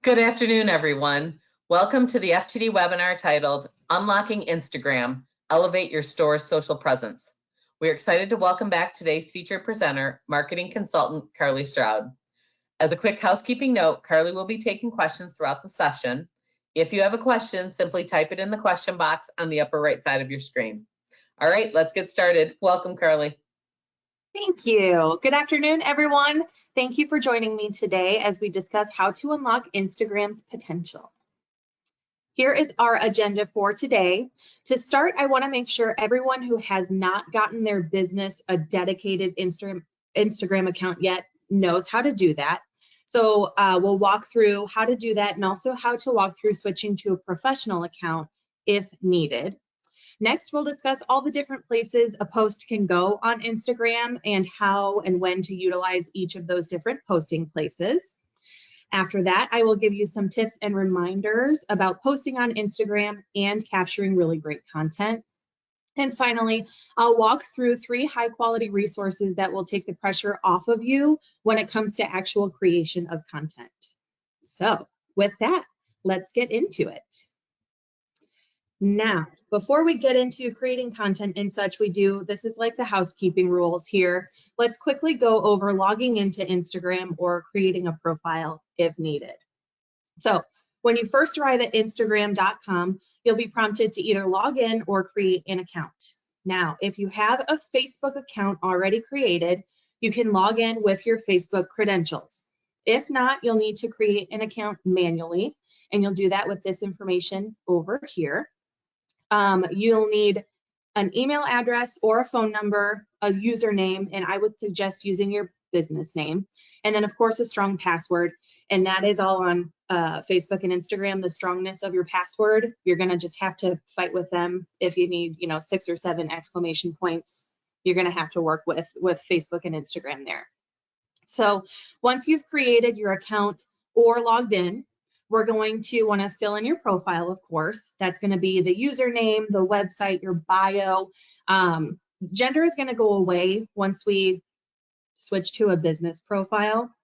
Good afternoon, everyone. Welcome to the FTD webinar titled Unlocking Instagram, Elevate Your Store's Social Presence. We're excited to welcome back today's featured presenter, marketing consultant, Carly Stroud. As a quick housekeeping note, Carly will be taking questions throughout the session. If you have a question, simply type it in the question box on the upper right side of your screen. All right, let's get started. Welcome, Carly. Thank you. Good afternoon, everyone. Thank you for joining me today as we discuss how to unlock Instagram's potential. Here is our agenda for today. To start, I want to make sure everyone who has not gotten their business a dedicated Instagram account yet knows how to do that. So we'll walk through how to do that and also how to walk through switching to a professional account if needed. Next, we'll discuss all the different places a post can go on Instagram and how and when to utilize each of those different posting places. After that, I will give you some tips and reminders about posting on Instagram and capturing really great content. And finally, I'll walk through 3 high-quality resources that will take the pressure off of you when it comes to actual creation of content. So with that, let's get into it. Now, before we get into creating content and such, this is like the housekeeping rules here. Let's quickly go over logging into Instagram or creating a profile if needed. So when you first arrive at Instagram.com, you'll be prompted to either log in or create an account. Now, if you have a Facebook account already created, you can log in with your Facebook credentials. If not, you'll need to create an account manually, and you'll do that with this information over here. You'll need an email address or a phone number, a username, and I would suggest using your business name. And then, of course, a strong password. And that is all on Facebook and Instagram, the strongness of your password. You're going to just have to fight with them. If you need, 6 or 7 exclamation points, you're going to have to work with Facebook and Instagram there. So once you've created your account or logged in, we're going to want to fill in your profile, of course. That's going to be the username, the website, your bio. Gender is going to go away once we switch to a business profile.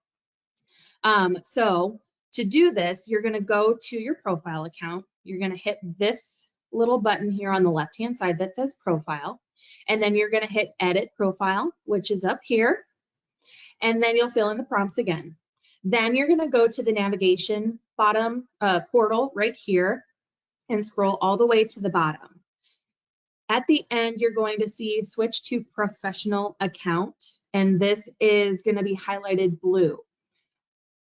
So to do this, you're going to go to your profile account. You're going to hit this little button here on the left-hand side that says profile. And then you're going to hit edit profile, which is up here. And then you'll fill in the prompts again. Then you're going to go to the navigation bottom portal right here and scroll all the way to the bottom. At the end, you're going to see switch to professional account, and this is going to be highlighted blue.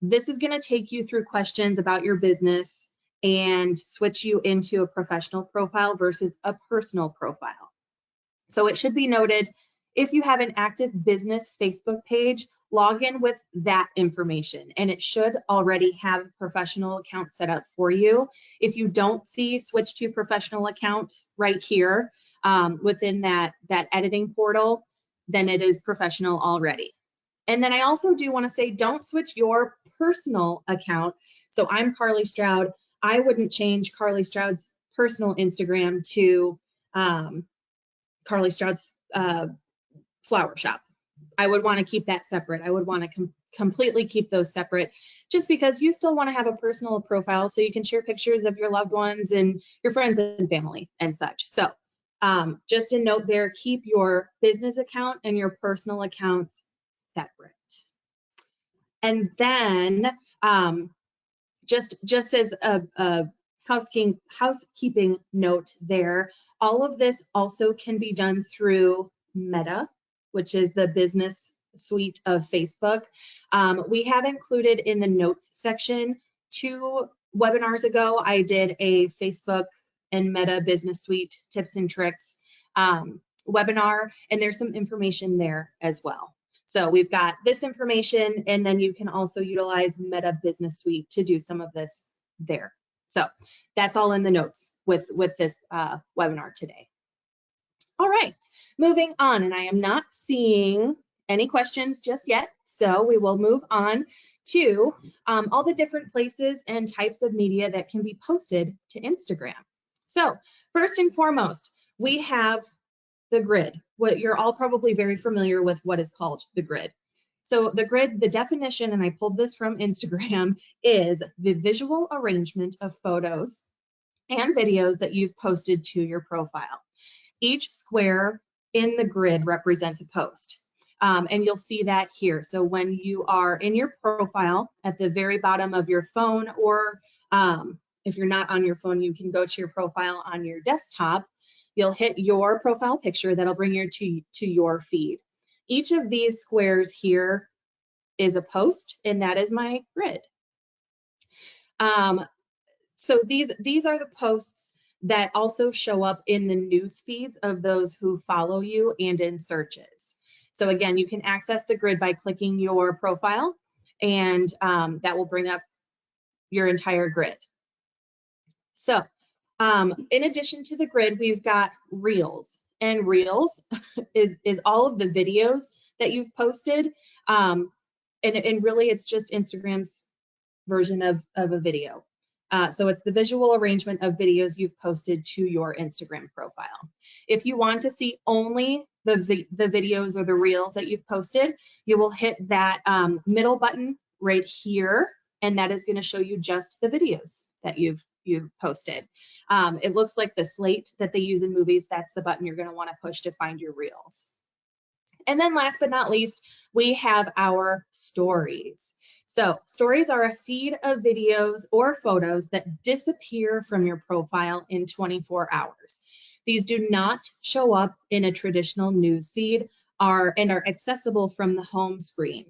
This is going to take you through questions about your business and switch you into a professional profile versus a personal profile. So it should be noted, if you have an active business Facebook page, log in with that information, and it should already have a professional account set up for you. If you don't see switch to professional account right here within that editing portal, then it is professional already. And then I also do want to say, don't switch your personal account. So I'm Carly Stroud. I wouldn't change Carly Stroud's personal Instagram to Carly Stroud's flower shop. I would want to keep that separate. I would want to completely keep those separate, just because you still want to have a personal profile so you can share pictures of your loved ones and your friends and family and such. So just a note there, keep your business account and your personal accounts separate. And then just as a housekeeping note there, all of this also can be done through Meta, which is the business suite of Facebook. We have included in the notes section 2 webinars ago, I did a Facebook and Meta business suite tips and tricks webinar, and there's some information there as well. So we've got this information, and then you can also utilize Meta Business Suite to do some of this there. So that's all in the notes with this webinar today. All right, moving on, and I am not seeing any questions just yet, so we will move on to all the different places and types of media that can be posted to Instagram. So first and foremost, we have the grid. What you're all probably very familiar with what is called the grid. So the grid, the definition, and I pulled this from Instagram, is the visual arrangement of photos and videos that you've posted to your profile. Each square in the grid represents a post. And you'll see that here. So when you are in your profile at the very bottom of your phone, or if you're not on your phone, you can go to your profile on your desktop. You'll hit your profile picture. That'll bring you to your feed. Each of these squares here is a post, and that is my grid. So these are the posts that also show up in the news feeds of those who follow you and in searches. So again, you can access the grid by clicking your profile, and that will bring up your entire grid. So in addition to the grid, we've got Reels, and Reels is all of the videos that you've posted. And really it's just Instagram's version of a video. So it's the visual arrangement of videos you've posted to your Instagram profile. If you want to see only the videos or the Reels that you've posted, you will hit that middle button right here, and that is going to show you just the videos that you've posted. It looks like the slate that they use in movies. That's the button you're going to want to push to find your Reels. And then last but not least, we have our stories. So stories are a feed of videos or photos that disappear from your profile in 24 hours. These do not show up in a traditional news feed and are accessible from the home screen.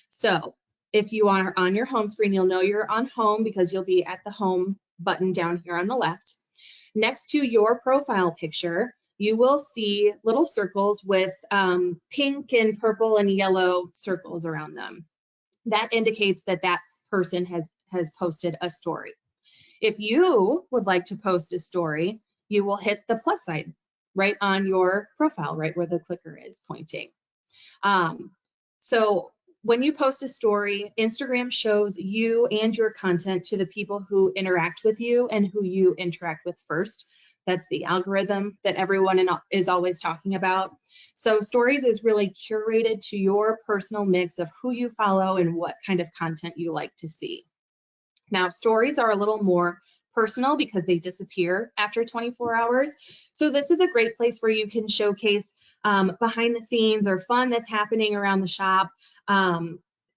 So if you are on your home screen, you'll know you're on home because you'll be at the home button down here on the left. Next to your profile picture, you will see little circles with pink and purple and yellow circles around them. That indicates that that person has posted a story. If you would like to post a story, you will hit the plus sign right on your profile, right where the clicker is pointing. So when you post a story, Instagram shows you and your content to the people who interact with you and who you interact with first. That's the algorithm that everyone is always talking about. So stories is really curated to your personal mix of who you follow and what kind of content you like to see. Now, stories are a little more personal because they disappear after 24 hours. So this is a great place where you can showcase behind the scenes or fun that's happening around the shop,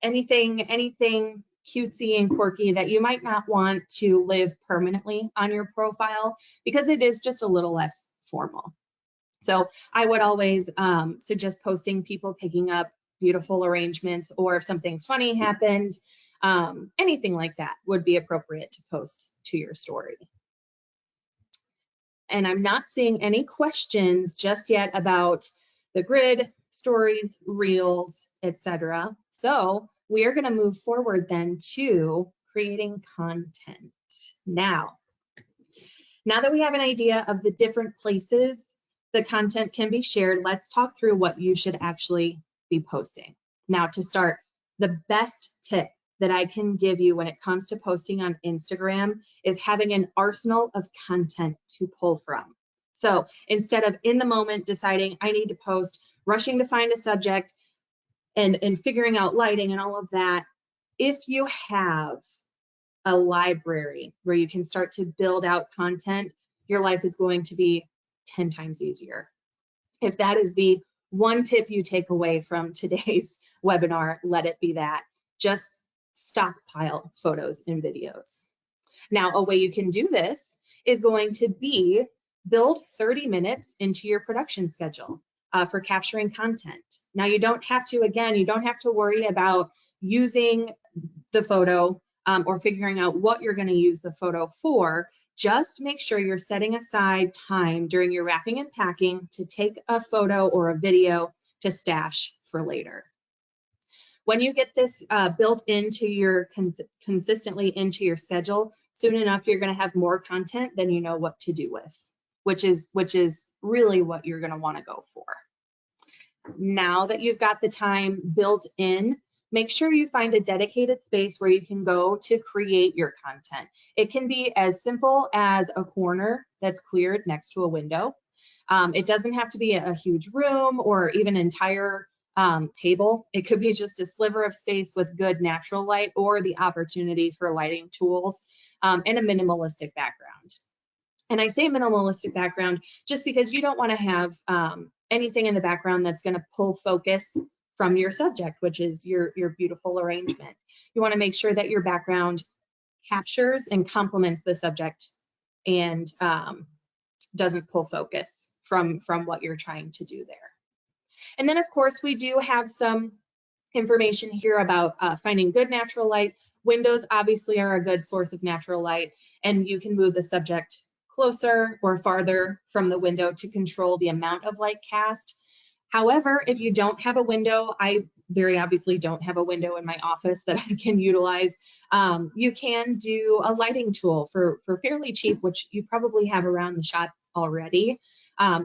anything cutesy and quirky that you might not want to live permanently on your profile because it is just a little less formal. So I would always suggest posting people picking up beautiful arrangements, or if something funny happened, anything like that would be appropriate to post to your story. And I'm not seeing any questions just yet about the grid, stories, reels, etc. So we are going to move forward then to creating content. Now that we have an idea of the different places the content can be shared, let's talk through what you should actually be posting. Now, to start, the best tip that I can give you when it comes to posting on Instagram is having an arsenal of content to pull from. So instead of in the moment deciding I need to post, rushing to find a subject and figuring out lighting and all of that, if you have a library where you can start to build out content, your life is going to be 10 times easier. If that is the one tip you take away from today's webinar, let it be that. Just stockpile photos and videos. Now, a way you can do this is going to be build 30 minutes into your production schedule for capturing content. Now, you don't have to worry about using the photo or figuring out what you're going to use the photo for. Just make sure you're setting aside time during your wrapping and packing to take a photo or a video to stash for later. When you get this built into your consistently into your schedule, soon enough you're going to have more content than you know what to do with, which is really what you're going to want to go for. Now that you've got the time built in, make sure you find a dedicated space where you can go to create your content. It can be as simple as a corner that's cleared next to a window. It doesn't have to be a huge room or even entire table. It could be just a sliver of space with good natural light or the opportunity for lighting tools, and a minimalistic background. And I say minimalistic background just because you don't want to have anything in the background that's going to pull focus from your subject, which is your beautiful arrangement. You want to make sure that your background captures and complements the subject and doesn't pull focus from what you're trying to do there. And then, of course, we do have some information here about finding good natural light. Windows obviously are a good source of natural light, and you can move the subject closer or farther from the window to control the amount of light cast. However, if you don't have a window, I very obviously don't have a window in my office that I can utilize. You can do a lighting tool for fairly cheap, which you probably have around the shop already.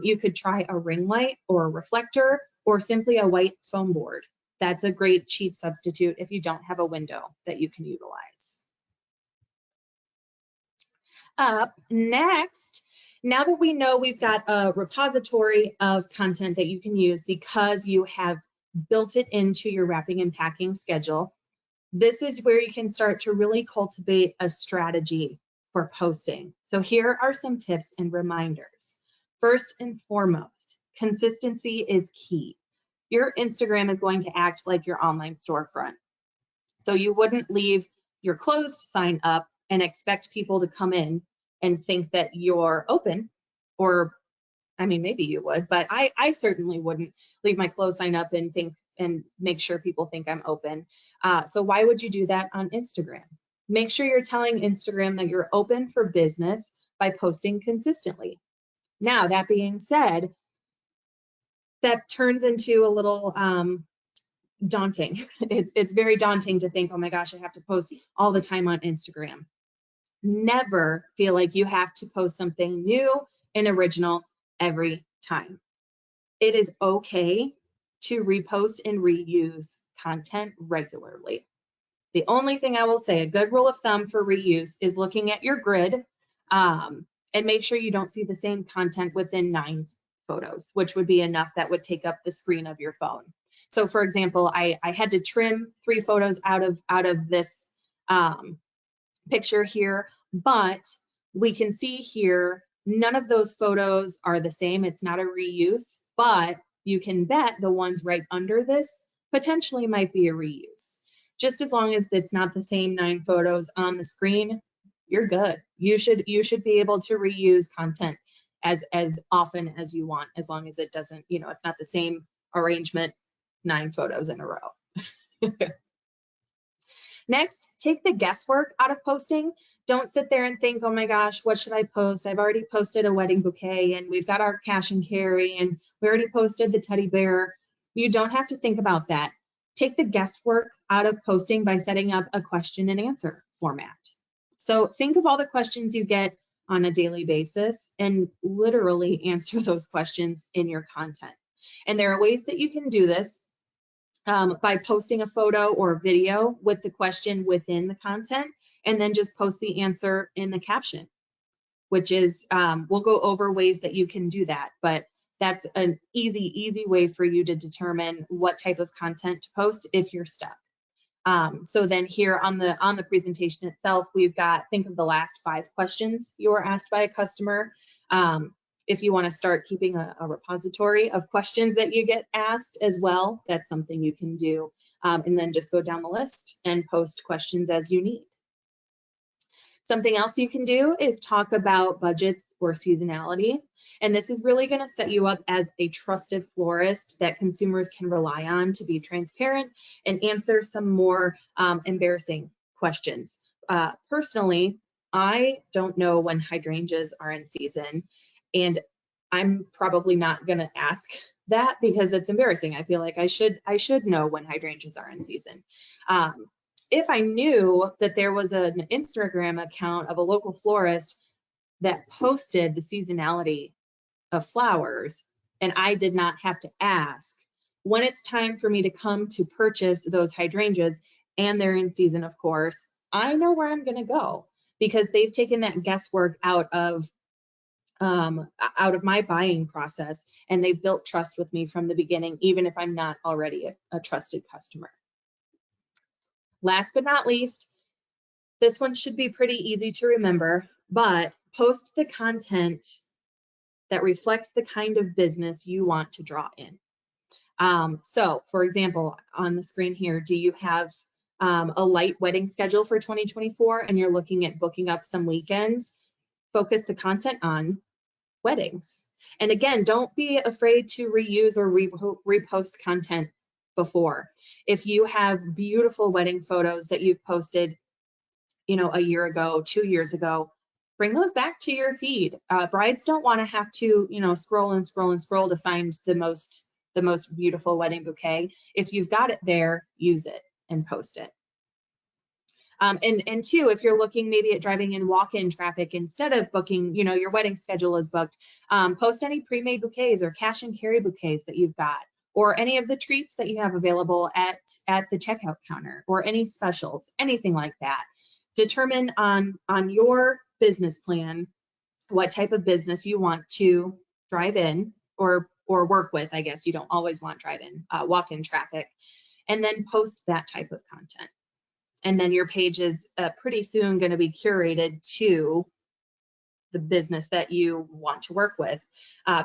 You could try a ring light or a reflector or simply a white foam board. That's a great cheap substitute if you don't have a window that you can utilize. Up next, now that we know we've got a repository of content that you can use because you have built it into your wrapping and packing schedule, this is where you can start to really cultivate a strategy for posting. So here are some tips and reminders. First and foremost, consistency is key. Your Instagram is going to act like your online storefront. So you wouldn't leave your closed sign up and expect people to come in and think that you're open, or I mean, maybe you would, but I certainly wouldn't leave my closed sign up and make sure people think I'm open. So why would you do that on Instagram? Make sure you're telling Instagram that you're open for business by posting consistently. Now, that being said, that turns into a little daunting. It's very daunting to think, oh my gosh, I have to post all the time on Instagram. Never feel like you have to post something new and original every time. It is okay to repost and reuse content regularly. The only thing I will say, a good rule of thumb for reuse is looking at your grid and make sure you don't see the same content within 9 photos, which would be enough that would take up the screen of your phone. So for example, I had to trim 3 photos out of this picture here, but we can see here, none of those photos are the same. It's not a reuse, but you can bet the ones right under this potentially might be a reuse. Just as long as it's not the same 9 photos on the screen, you're good. You should be able to reuse content as often as you want, as long as it doesn't, it's not the same arrangement 9 photos in a row. Next, take the guesswork out of posting. Don't sit there and think, oh my gosh, what should I post? I've already posted a wedding bouquet, and we've got our cash and carry, and we already posted the teddy bear. You don't have to think about that. Take the guesswork out of posting by setting up a question and answer format. So think of all the questions you get on a daily basis and literally answer those questions in your content. And there are ways that you can do this. By posting a photo or video with the question within the content, and then just post the answer in the caption, which is, we'll go over ways that you can do that, but that's an easy way for you to determine what type of content to post if you're stuck. So then here on the presentation itself, we've got, think of the last 5 questions you were asked by a customer. If you want to start keeping a repository of questions that you get asked as well, that's something you can do. And then just go down the list and post questions as you need. Something else you can do is talk about budgets or seasonality. And this is really going to set you up as a trusted florist that consumers can rely on to be transparent and answer some more embarrassing questions. Personally, I don't know when hydrangeas are in season, and I'm probably not going to ask that because it's embarrassing. I feel like I should know when hydrangeas are in season. If I knew that there was an Instagram account of a local florist that posted the seasonality of flowers, and I did not have to ask, when it's time for me to come to purchase those hydrangeas, and they're in season, of course, I know where I'm going to go because they've taken that guesswork out of out of my buying process, and they've built trust with me from the beginning, even if I'm not already a trusted customer. Last but not least, this one should be pretty easy to remember, but post the content that reflects the kind of business you want to draw in. So for example, on the screen here, do you have a light wedding schedule for 2024 and you're looking at booking up some weekends? Focus the content on weddings. And again, don't be afraid to reuse or repost content before. If you have beautiful wedding photos that you've posted, a year ago, 2 years ago, bring those back to your feed. Brides don't want to have to, scroll and scroll and scroll to find the most beautiful wedding bouquet. If you've got it there, use it and post it. And two, if you're looking maybe at driving in walk-in traffic instead of booking, your wedding schedule is booked, post any pre-made bouquets or cash and carry bouquets that you've got, or any of the treats that you have available at the checkout counter, or any specials, anything like that. Determine on your business plan what type of business you want to drive in or work with. I guess you don't always want drive-in, walk-in traffic, and then post that type of content. And then your page is pretty soon going to be curated to the business that you want to work with,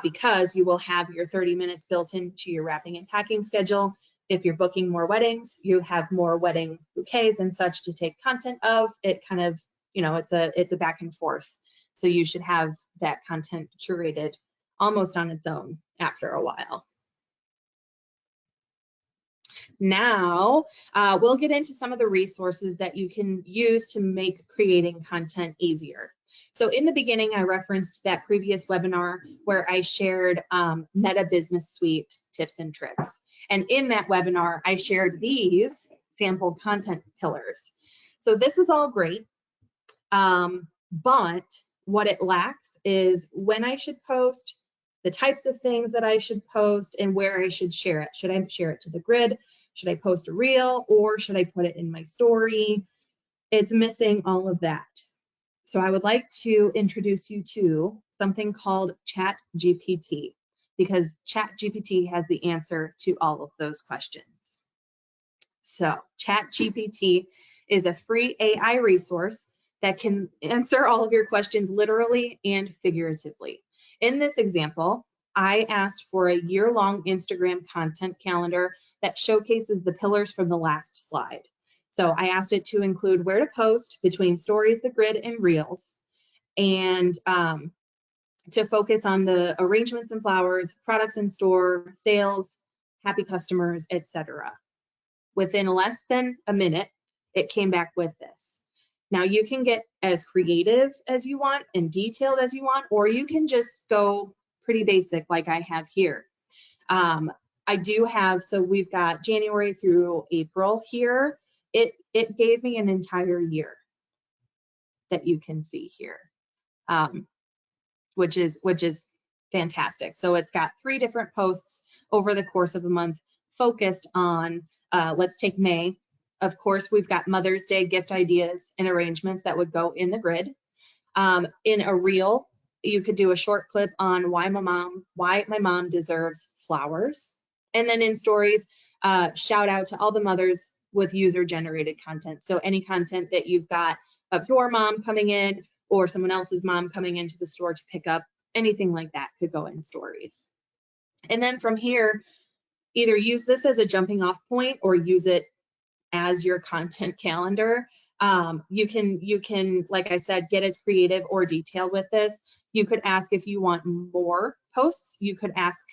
because you will have your 30 minutes built into your wrapping and packing schedule. If you're booking more weddings, you have more wedding bouquets and such to take content of. It kind of, it's a back and forth. So you should have that content curated almost on its own after a while. Now, we'll get into some of the resources that you can use to make creating content easier. So in the beginning, I referenced that previous webinar where I shared Meta Business Suite tips and tricks. And in that webinar, I shared these sample content pillars. So this is all great, but what it lacks is when I should post, the types of things that I should post, and where I should share it. Should I share it to the grid? Should I post a reel, or should I put it in my story? It's missing all of that. So I would like to introduce you to something called ChatGPT, because ChatGPT has the answer to all of those questions. So ChatGPT is a free AI resource that can answer all of your questions literally and figuratively. In this example, I asked for a year-long Instagram content calendar that showcases the pillars from the last slide. So I asked it to include where to post between stories, the grid, and reels, and to focus on the arrangements and flowers, products in store, sales, happy customers, etc. Within less than a minute, it came back with this. Now you can get as creative as you want and detailed as you want, or you can just go pretty basic like I have here. I do have, so we've got January through April here. It gave me an entire year that you can see here, which is fantastic. So it's got 3 different posts over the course of a month focused on, let's take May. Of course, we've got Mother's Day gift ideas and arrangements that would go in the grid. In a reel, you could do a short clip on why my mom deserves flowers. And then in stories, shout out to all the mothers with user-generated content. So any content that you've got of your mom coming in or someone else's mom coming into the store to pick up, anything like that could go in stories. And then from here, either use this as a jumping off point or use it as your content calendar. You can, like I said, get as creative or detailed with this. You could ask if you want more posts. You could ask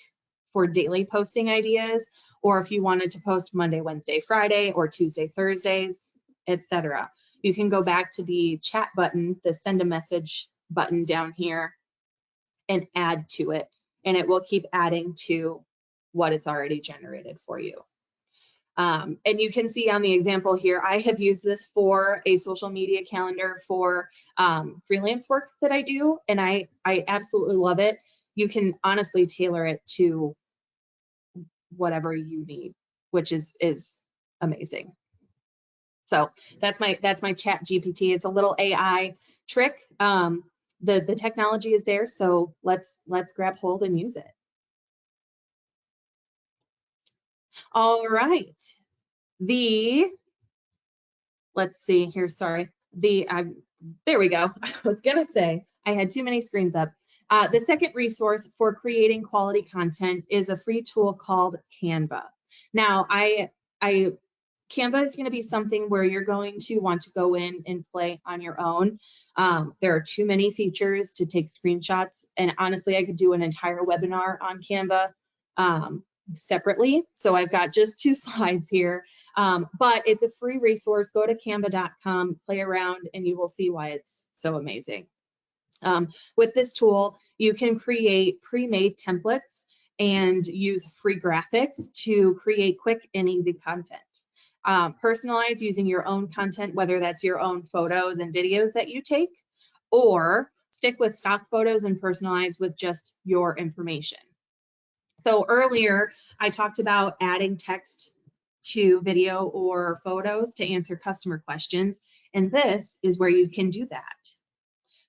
for daily posting ideas, or if you wanted to post Monday, Wednesday, Friday, or Tuesday, Thursdays, etc. You can go back to the chat button, the send a message button down here, and add to it, and it will keep adding to what it's already generated for you. And you can see on the example here, I have used this for a social media calendar for freelance work that I do, and I absolutely love it. You can honestly tailor it to whatever you need, which is amazing. So that's my ChatGPT. It's a little AI trick. the technology is there, so let's grab hold and use it. All right. Let's see here, sorry. There we go. I was gonna say, I had too many screens up. The second resource for creating quality content is a free tool called Canva. Now, Canva is going to be something where you're going to want to go in and play on your own. There are too many features to take screenshots, and honestly, I could do an entire webinar on Canva separately. So I've got just 2 slides here, but it's a free resource. Go to canva.com, play around, and you will see why it's so amazing. With this tool, you can create pre-made templates and use free graphics to create quick and easy content. Personalize using your own content, whether that's your own photos and videos that you take, or stick with stock photos and personalize with just your information. So earlier, I talked about adding text to video or photos to answer customer questions, and this is where you can do that.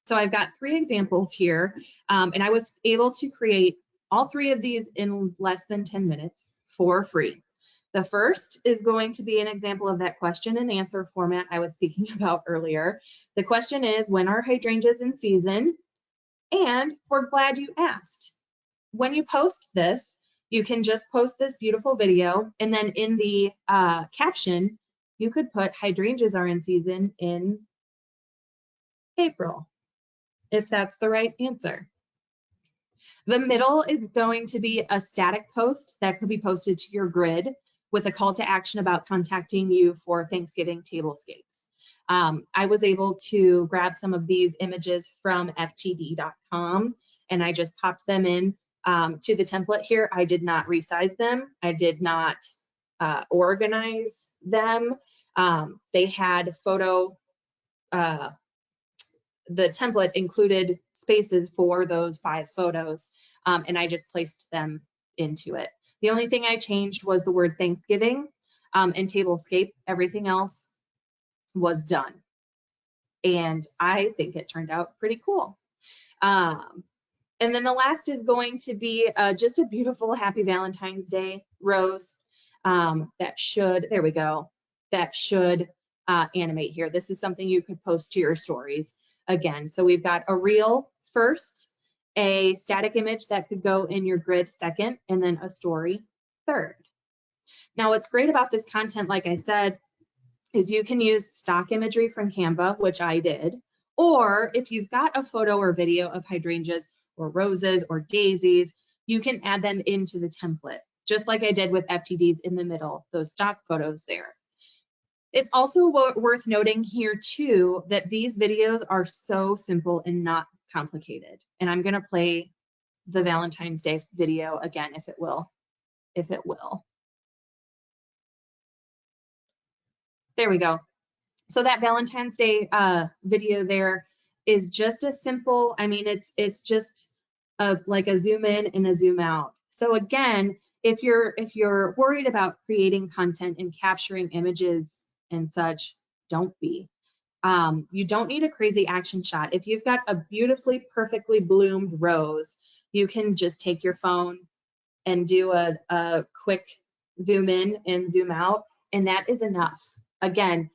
So I've got 3 examples here, and I was able to create all 3 of these in less than 10 minutes for free. The first is going to be an example of that question and answer format I was speaking about earlier. The question is, when are hydrangeas in season? And we're glad you asked. When you post this, you can just post this beautiful video, and then in the caption, you could put hydrangeas are in season in April, if that's the right answer. The middle is going to be a static post that could be posted to your grid with a call to action about contacting you for Thanksgiving tablescapes. I was able to grab some of these images from FTD.com, and I just popped them in to the template here. I did not resize them. I did not organize them. They had the template included spaces for those 5 photos, and I just placed them into it. The only thing I changed was the word Thanksgiving and tablescape. Everything else was done, and I think it turned out pretty cool. And then the last is going to be just a beautiful Happy Valentine's Day rose that should, there we go, that should animate here. This is something you could post to your stories again. So we've got a reel first, a static image that could go in your grid second, and then a story third. Now, what's great about this content, like I said, is you can use stock imagery from Canva, which I did, or if you've got a photo or video of hydrangeas or roses or daisies, you can add them into the template, just like I did with FTDs in the middle, those stock photos there. It's also worth noting here too that these videos are so simple and not complicated. And I'm gonna play the Valentine's Day video again, if it will. There we go. So that Valentine's Day video there is just a simple, I mean, it's just like a zoom in and a zoom out. So again, if you're worried about creating content and capturing images and such, don't be. You don't need a crazy action shot. If you've got a beautifully, perfectly bloomed rose, you can just take your phone and do a quick zoom in and zoom out, and that is enough. Again,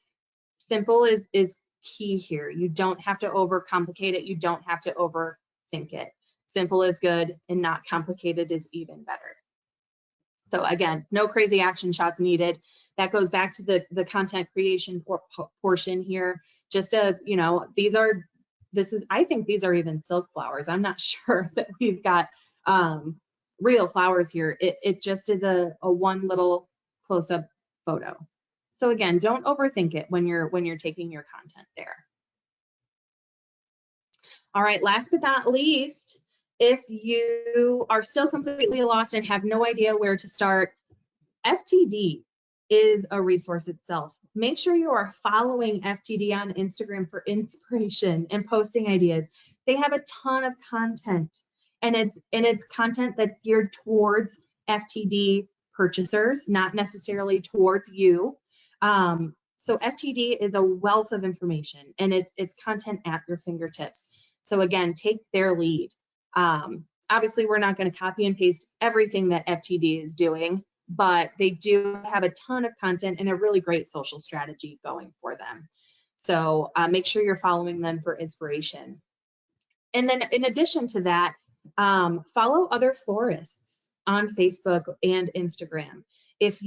simple is key here. You don't have to overcomplicate it. You don't have to overthink it. Simple is good, and not complicated is even better. So again, no crazy action shots needed. That goes back to the content creation portion here. Just you know, I think these are even silk flowers. I'm not sure that we've got real flowers here. It just is a one little close-up photo. So again, don't overthink it when you're taking your content there. All right, last but not least, if you are still completely lost and have no idea where to start, FTD is a resource itself. Make sure you are following FTD on Instagram for inspiration and posting ideas. They have a ton of content, and it's content that's geared towards FTD purchasers, not necessarily towards you. So FTD is a wealth of information, and it's content at your fingertips. So again, take their lead. Obviously, we're not going to copy and paste everything that FTD is doing, but they do have a ton of content and a really great social strategy going for them. So make sure you're following them for inspiration. And then in addition to that, follow other florists on Facebook and Instagram. If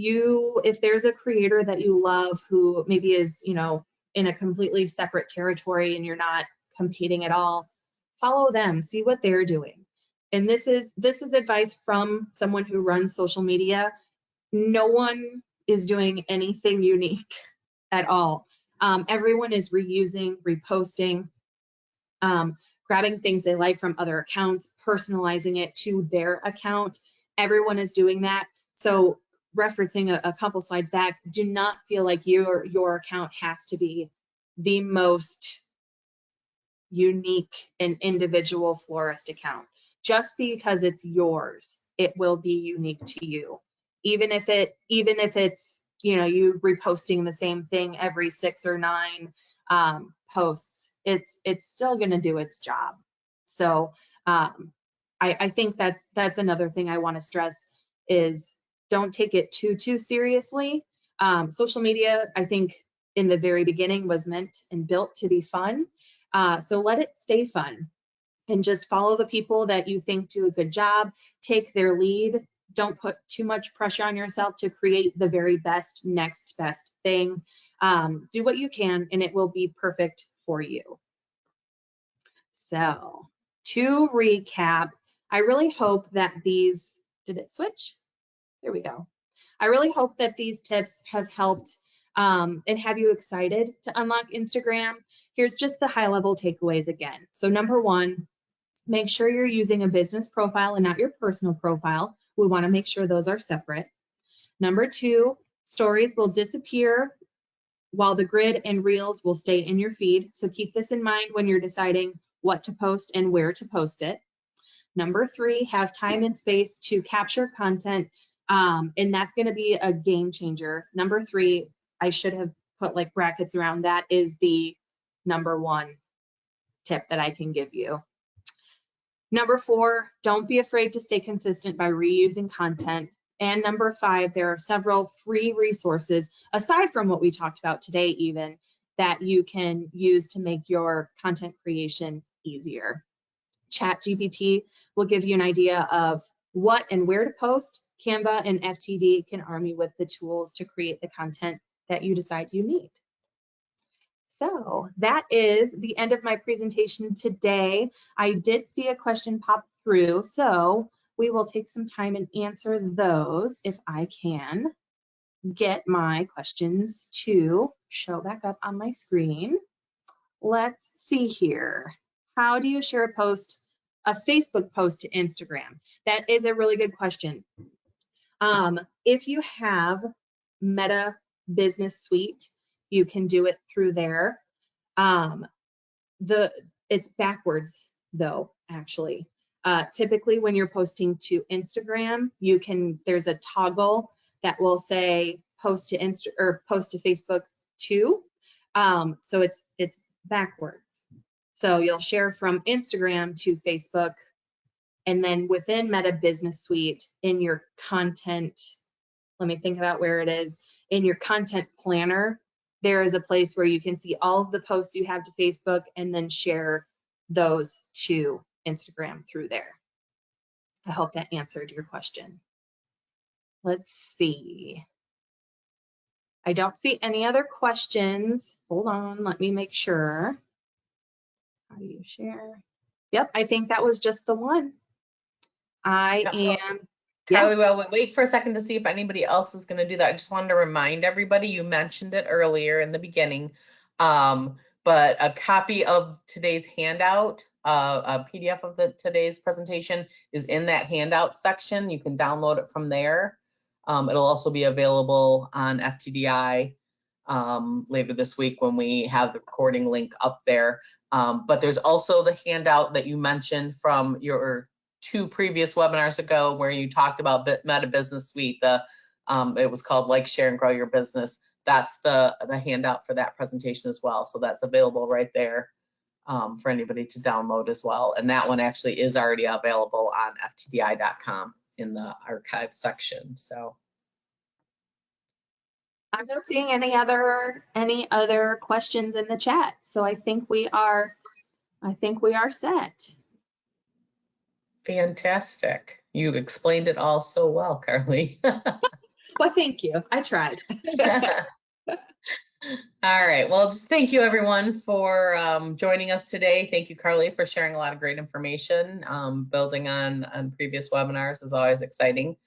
there's a creator that you love who maybe is, in a completely separate territory and you're not competing at all, follow them, see what they're doing. And this is advice from someone who runs social media. No one is doing anything unique at all. Everyone is reusing, reposting, grabbing things they like from other accounts, personalizing it to their account. Everyone is doing that. So referencing a couple slides back, do not feel like your account has to be the most unique and individual florist account. Just because it's yours, it will be unique to you. Even if it's, you reposting the same thing every 6 or 9 posts, it's still going to do its job. So I think that's another thing I want to stress is don't take it too seriously. Social media, I think in the very beginning was meant and built to be fun. So let it stay fun and just follow the people that you think do a good job, take their lead. Don't put too much pressure on yourself to create the very next best thing. Do what you can and it will be perfect for you. So to recap, I really hope that did it switch? There we go. I really hope that these tips have helped and have you excited to unlock Instagram. Here's just the high level takeaways again. So number 1, make sure you're using a business profile and not your personal profile. We want to make sure those are separate. Number 2, stories will disappear while the grid and reels will stay in your feed. So keep this in mind when you're deciding what to post and where to post it. Number 3, have time and space to capture content. And that's going to be a game changer. Number 3, I should have put like brackets around that, is the number 1 tip that I can give you. Number 4, don't be afraid to stay consistent by reusing content. And number 5, there are several free resources, aside from what we talked about today even, that you can use to make your content creation easier. ChatGPT will give you an idea of what and where to post. Canva and FTD can arm you with the tools to create the content that you decide you need. So that is the end of my presentation today. I did see a question pop through, so we will take some time and answer those if I can get my questions to show back up on my screen. Let's see here. How do you share a Facebook post to Instagram? That is a really good question. If you have Meta Business Suite, you can do it through there. It's backwards though, actually. Typically when you're posting to Instagram, there's a toggle that will say post to Facebook too. So it's backwards. So you'll share from Instagram to Facebook, and then within Meta Business Suite in your content, let me think about where it is, in your content planner, there is a place where you can see all of the posts you have to Facebook and then share those to Instagram through there. I hope that answered your question. Let's see. I don't see any other questions. Hold on, let me make sure. How do you share? Yep, I think that was just the one. Kylie, well, wait for a second to see if anybody else is going to do that. I just wanted to remind everybody, you mentioned it earlier in the beginning, but a copy of today's handout, a PDF of today's presentation is in that handout section. You can download it from there. It'll also be available on FTDI later this week when we have the recording link up there. But there's also the handout that you mentioned from your 2 previous webinars ago where you talked about Meta Business Suite. It was called Like, Share, and Grow Your Business. That's the handout for that presentation as well. So that's available right there for anybody to download as well. And that one actually is already available on ftdi.com in the archive section. So I'm not seeing any other questions in the chat. So I think we are set. fantastic. You explained it all so well, Carly. Well, thank you. I tried. All right. Well, just thank you everyone for joining us today. Thank you, Carly, for sharing a lot of great information. Building on previous webinars is always exciting.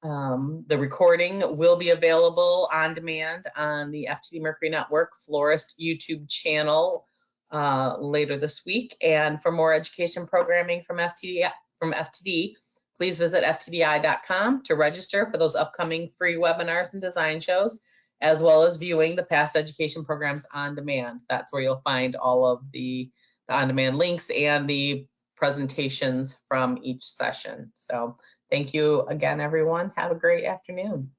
The recording will be available on demand on the FTD Mercury Network Florist YouTube channel later this week. And for more education programming from FTD, please visit ftdi.com to register for those upcoming free webinars and design shows, as well as viewing the past education programs on demand. That's where you'll find all of the on-demand links and the presentations from each session. So thank you again, everyone. Have a great afternoon.